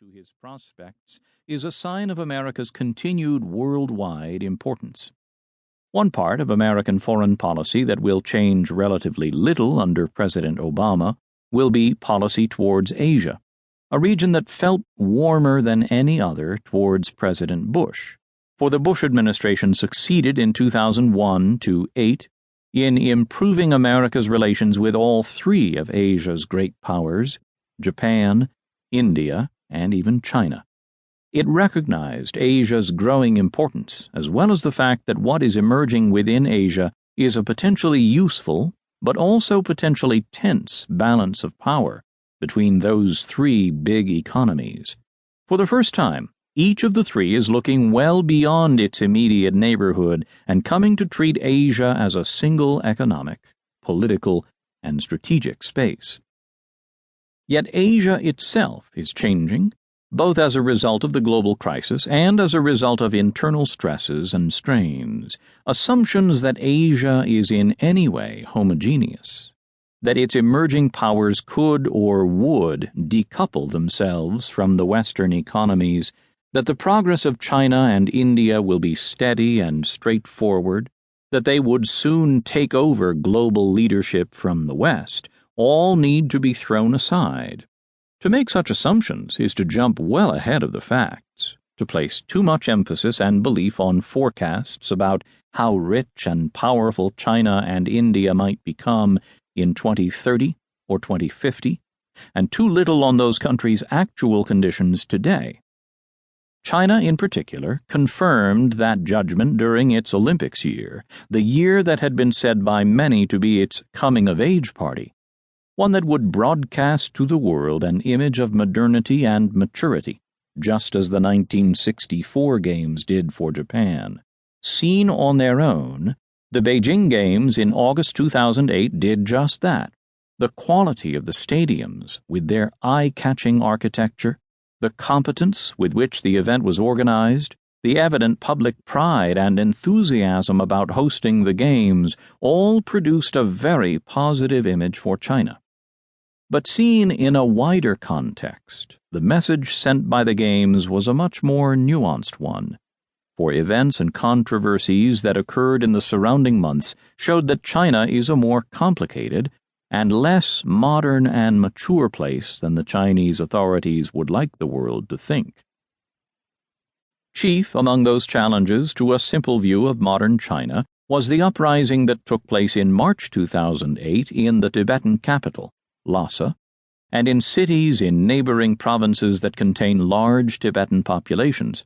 to his prospects is a sign of America's continued worldwide importance. One part of American foreign policy that will change relatively little under President Obama will be policy towards Asia, a region that felt warmer than any other towards President Bush, for the Bush administration succeeded in 2001 to 2008 in improving America's relations with all three of Asia's great powers, Japan, India, and even China. It recognized Asia's growing importance, as well as the fact that what is emerging within Asia is a potentially useful, but also potentially tense balance of power between those three big economies. For the first time, each of the three is looking well beyond its immediate neighborhood and coming to treat Asia as a single economic, political, and strategic space. Yet Asia itself is changing, both as a result of the global crisis and as a result of internal stresses and strains, assumptions that Asia is in any way homogeneous, that its emerging powers could or would decouple themselves from the Western economies, that the progress of China and India will be steady and straightforward, that they would soon take over global leadership from the West, all need to be thrown aside. To make such assumptions is to jump well ahead of the facts, to place too much emphasis and belief on forecasts about how rich and powerful China and India might become in 2030 or 2050, and too little on those countries' actual conditions today. China, in particular, confirmed that judgment during its Olympics year, the year that had been said by many to be its coming-of-age party, one that would broadcast to the world an image of modernity and maturity, just as the 1964 Games did for Japan. Seen on their own, the Beijing Games in August 2008 did just that. The quality of the stadiums, with their eye-catching architecture, the competence with which the event was organized, the evident public pride and enthusiasm about hosting the Games all produced a very positive image for China. But seen in a wider context, the message sent by the Games was a much more nuanced one, for events and controversies that occurred in the surrounding months showed that China is a more complicated and less modern and mature place than the Chinese authorities would like the world to think. Chief among those challenges to a simple view of modern China was the uprising that took place in March 2008 in the Tibetan capital, Lhasa, and in cities in neighboring provinces that contain large Tibetan populations.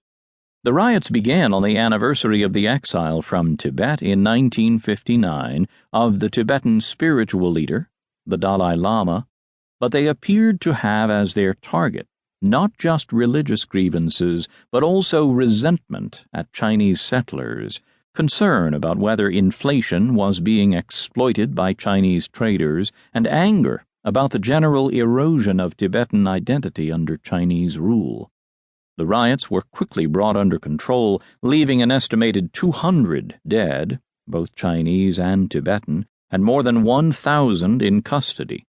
The riots began on the anniversary of the exile from Tibet in 1959 of the Tibetan spiritual leader, the Dalai Lama, but they appeared to have as their target not just religious grievances, but also resentment at Chinese settlers, concern about whether inflation was being exploited by Chinese traders, and anger about the general erosion of Tibetan identity under Chinese rule. The riots were quickly brought under control, leaving an estimated 200 dead, both Chinese and Tibetan, and more than 1,000 in custody.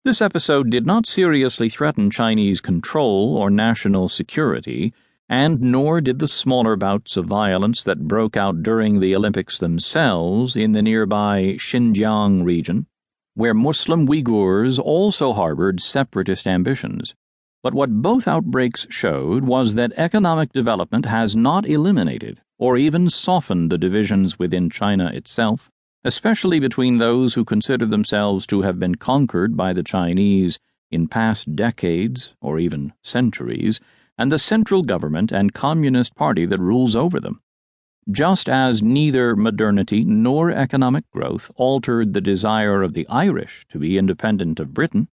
This episode did not seriously threaten Chinese control or national security, and nor did the smaller bouts of violence that broke out during the Olympics themselves in the nearby Xinjiang region, where Muslim Uyghurs also harbored separatist ambitions. But what both outbreaks showed was that economic development has not eliminated or even softened the divisions within China itself, especially between those who consider themselves to have been conquered by the Chinese in past decades or even centuries, and the central government and Communist Party that rules over them. Just as neither modernity nor economic growth altered the desire of the Irish to be independent of Britain,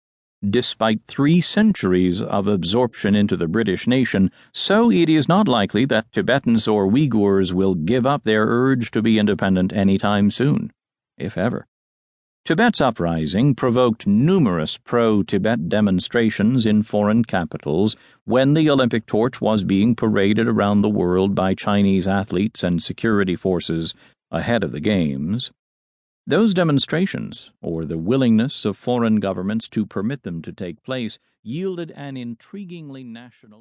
despite 3 centuries of absorption into the British nation, so it is not likely that Tibetans or Uyghurs will give up their urge to be independent any time soon, if ever. Tibet's uprising provoked numerous pro-Tibet demonstrations in foreign capitals when the Olympic torch was being paraded around the world by Chinese athletes and security forces ahead of the Games. Those demonstrations, or the willingness of foreign governments to permit them to take place, yielded an intriguingly national